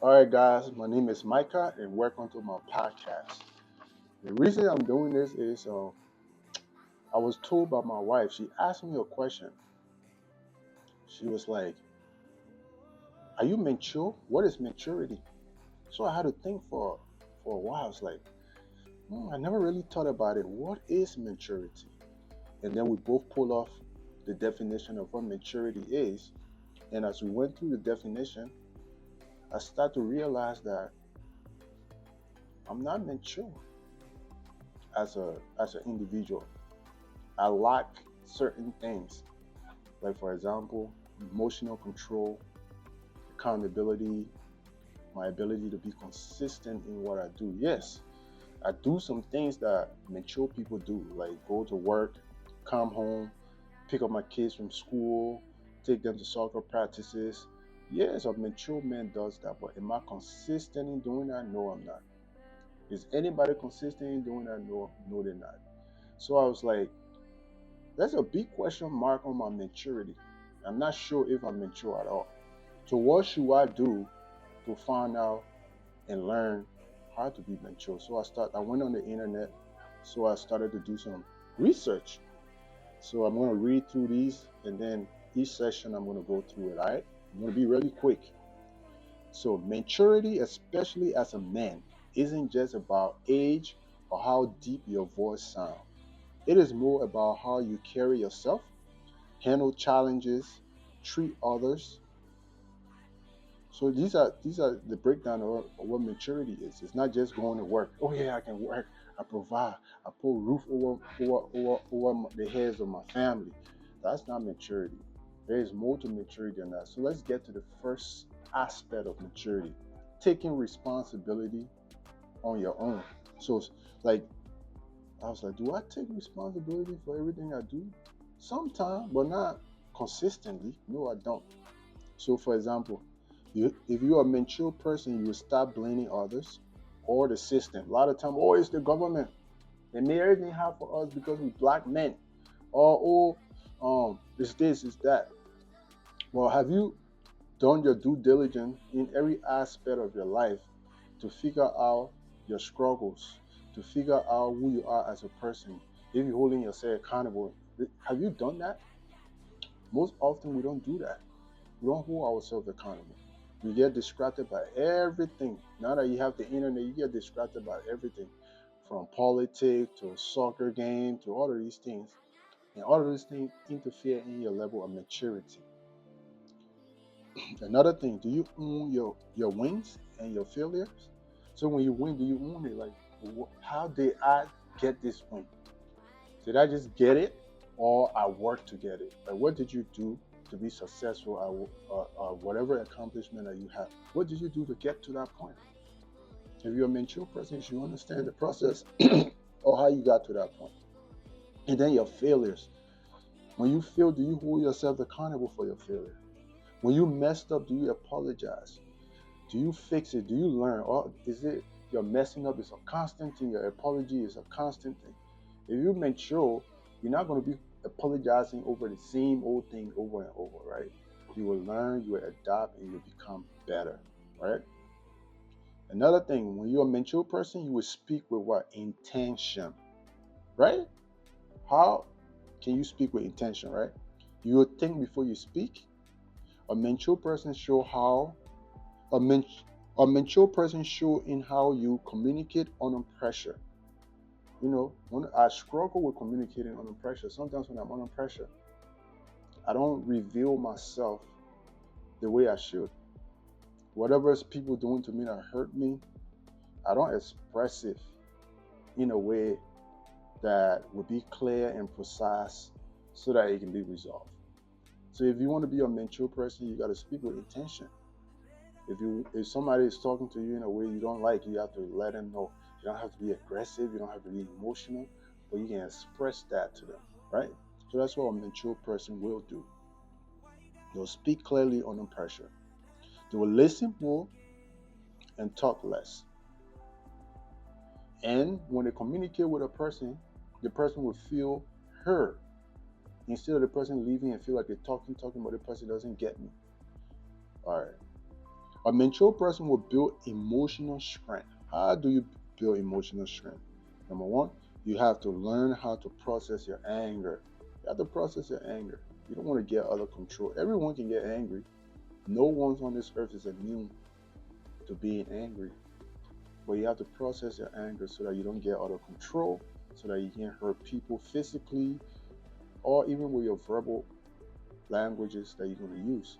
All right, guys, my name is Micah, and welcome to my podcast. The reason I'm doing this is I was told by my wife, she asked me a question. She was like, are you mature? What is maturity? So I had to think for a while. I was like, I never really thought about it. What is maturity? And then we both pull off the definition of what maturity is. And as we went through the definition, I started to realize that I'm not mature as an individual. I lack certain things, like for example, emotional control, accountability, my ability to be consistent in what I do. Yes, I do some things that mature people do, like go to work, come home, pick up my kids from school, take them to soccer practices. Yes, a mature man does that, but am I consistent in doing that? No, I'm not. Is anybody consistent in doing that? No, no, they're not. So I was like, there's a big question mark on my maturity. I'm not sure if I'm mature at all. So what should I do to find out and learn how to be mature? So I went on the internet, so I started to do some research. So I'm gonna read through these and then each session I'm gonna go through it, all right? I'm gonna be really quick. So maturity, especially as a man, isn't just about age or how deep your voice sounds. It is more about how you carry yourself, handle challenges, treat others. So these are the breakdown of what maturity is. It's not just going to work. Oh yeah, I can work. I provide. I put a roof over the heads of my family. That's not maturity. There is more to maturity than that. So let's get to the first aspect of maturity: taking responsibility on your own. So like I was like, do I take responsibility for everything I do? Sometimes, but not consistently. No, I don't. So, for example, if you're a mature person, you will stop blaming others or the system. A lot of time, oh, it's the government. They made everything hard for us because we black men. Or, it's this, it's that. Well, have you done your due diligence in every aspect of your life to figure out your struggles, to figure out who you are as a person? If you're holding yourself accountable, have you done that? Most often, we don't do that. We don't hold ourselves accountable. We get distracted by everything. Now that you have the internet, you get distracted by everything from politics to soccer game to all of these things. And all of these things interfere in your level of maturity. Another thing, do you own your wins and your failures? So when you win, do you own it? Like, how did I get this win? Did I just get it, or I worked to get it? Like, what did you do to be successful at whatever accomplishment that you have? What did you do to get to that point? If you're a mature person, you should understand the process or how you got to that point. And then your failures. When you fail, do you hold yourself accountable for your failure? When you messed up, do you apologize? Do you fix it? Do you learn? Or is it your messing up is a constant thing? Your apology is a constant thing. If you mature, you're not going to be apologizing over the same old thing over and over, right? You will learn, you will adapt, and you will become better, right? Another thing, when you're a mature person, you will speak with what? Intention, right? How can you speak with intention, right? You will think before you speak. A mature person show how a, men, a mature person show in how you communicate under pressure. You know, when I struggle with communicating under pressure, sometimes when I'm under pressure, I don't reveal myself the way I should. Whatever people doing to me that hurt me, I don't express it in a way that would be clear and precise so that it can be resolved. So if you want to be a mature person, you got to speak with intention. If somebody is talking to you in a way you don't like, you have to let them know. You don't have to be aggressive, you don't have to be emotional, but you can express that to them, right? So that's what a mature person will do. They'll speak clearly under pressure. They will listen more and talk less. And when they communicate with a person, the person will feel heard instead of the person leaving and feel like they're talking, but the person doesn't get me. All right. A mature person will build emotional strength. How do you build emotional strength? Number one, you have to learn how to process your anger. You have to process your anger. You don't want to get out of control. Everyone can get angry. No one on this earth is immune to being angry. But you have to process your anger so that you don't get out of control, so that you can hurt people physically or even with your verbal languages that you're going to use.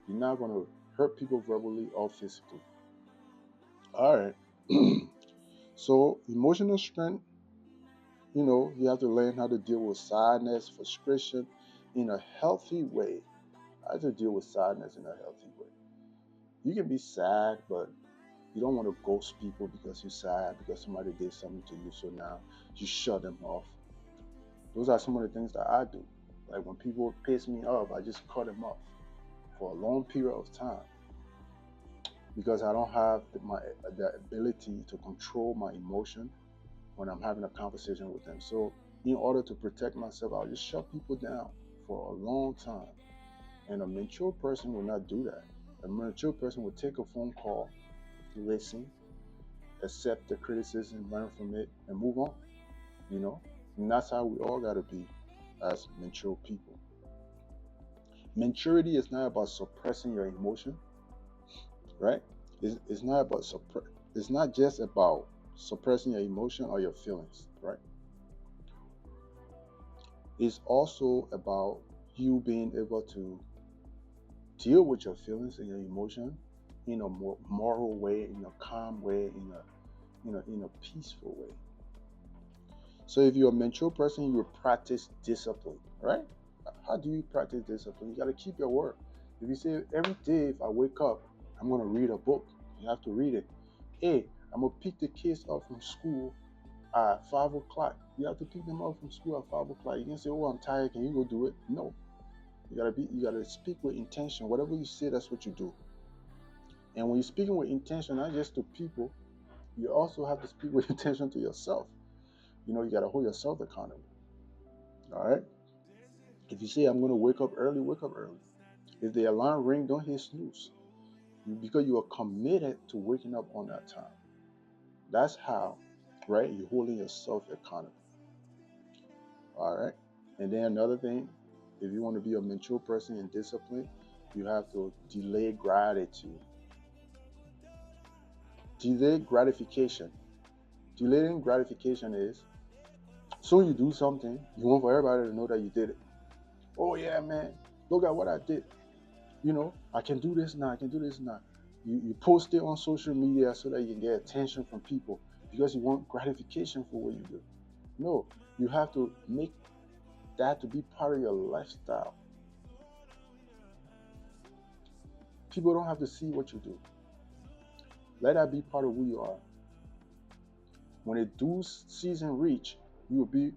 You're not going to hurt people verbally or physically. All right. So, emotional strength, you have to learn how to deal with sadness, frustration in a healthy way. How to deal with sadness in a healthy way. You can be sad, but you don't want to ghost people because you're sad because somebody did something to you. So now you shut them off. Those are some of the things that I do. Like when people piss me off, I just cut them off for a long period of time because I don't have the ability to control my emotion when I'm having a conversation with them. So in order to protect myself, I'll just shut people down for a long time. And a mature person will not do that. A mature person will take a phone call, listen, accept the criticism, learn from it, and move on. You know, and that's how we all gotta be as mature people. Maturity is not about suppressing your emotion, right? It's not about It's not just about suppressing your emotion or your feelings, right? It's also about you being able to deal with your feelings and your emotion in a more moral way, in a calm way, in a peaceful way. So if you're a mature person, you will practice discipline, right? How do you practice discipline? You got to keep your word. If you say every day, if I wake up, I'm going to read a book, you have to read it. Hey, I'm going to pick the kids up from school at 5 o'clock. You have to pick them up from school at 5 o'clock. You can say, "Oh, I'm tired. Can you go do it?" No, you gotta speak with intention. Whatever you say, that's what you do. And when you're speaking with intention, not just to people, you also have to speak with intention to yourself. You gotta hold yourself accountable. All right. If you say I'm gonna wake up early, wake up early. If the alarm ring, don't hit snooze. Because you are committed to waking up on that time. That's how, right? You're holding yourself accountable. All right. And then another thing, if you want to be a mature person and disciplined, you have to delay gratitude. Delay gratification. Delaying gratification is so you do something, you want for everybody to know that you did it. Oh yeah, man, look at what I did. I can do this now, I can do this now. You post it on social media so that you can get attention from people because you want gratification for what you do. No, you have to make that to be part of your lifestyle. People don't have to see what you do. Let that be part of who you are. When a due season reach, you will be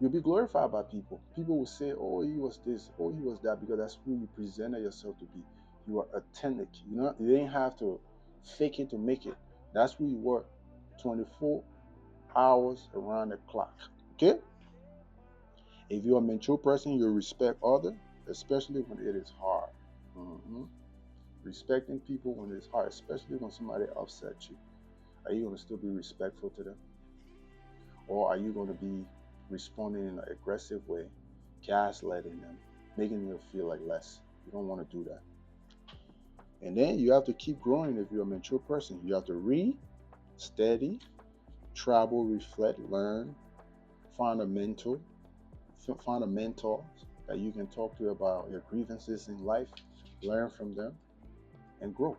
you'll be glorified by people. People will say, "Oh, he was this. Oh, he was that," because that's who you presented yourself to be. You are authentic. You didn't have to fake it to make it. That's who you were, 24 hours around the clock. Okay. If you're a mature person, you respect others, especially when it is hard. hmm Respecting people when it's hard, especially when somebody upsets you. Are you going to still be respectful to them? Or are you going to be responding in an aggressive way, gaslighting them, making them feel like less? You don't want to do that. And then you have to keep growing if you're a mature person. You have to read, study, travel, reflect, learn, find a mentor, find a mentor that you can talk to about your grievances in life, learn from them, and grow.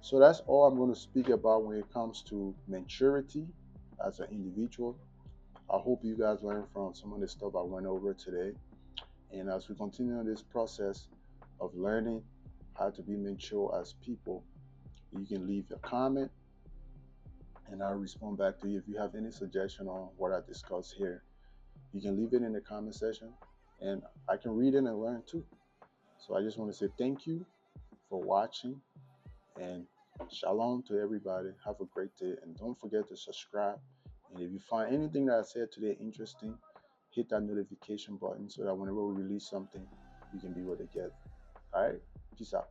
So that's all I'm going to speak about when it comes to maturity as an individual. I hope you guys learned from some of the stuff I went over today. And as we continue on this process of learning how to be mature as people, you can leave a comment and I'll respond back to you. If you have any suggestion on what I discussed here, you can leave it in the comment section and I can read it and learn too. So I just want to say thank you for watching and shalom to everybody. Have a great day and don't forget to subscribe. And if you find anything that I said today interesting, hit that notification button so that whenever we release something, you can be able to get it. All right? Peace out.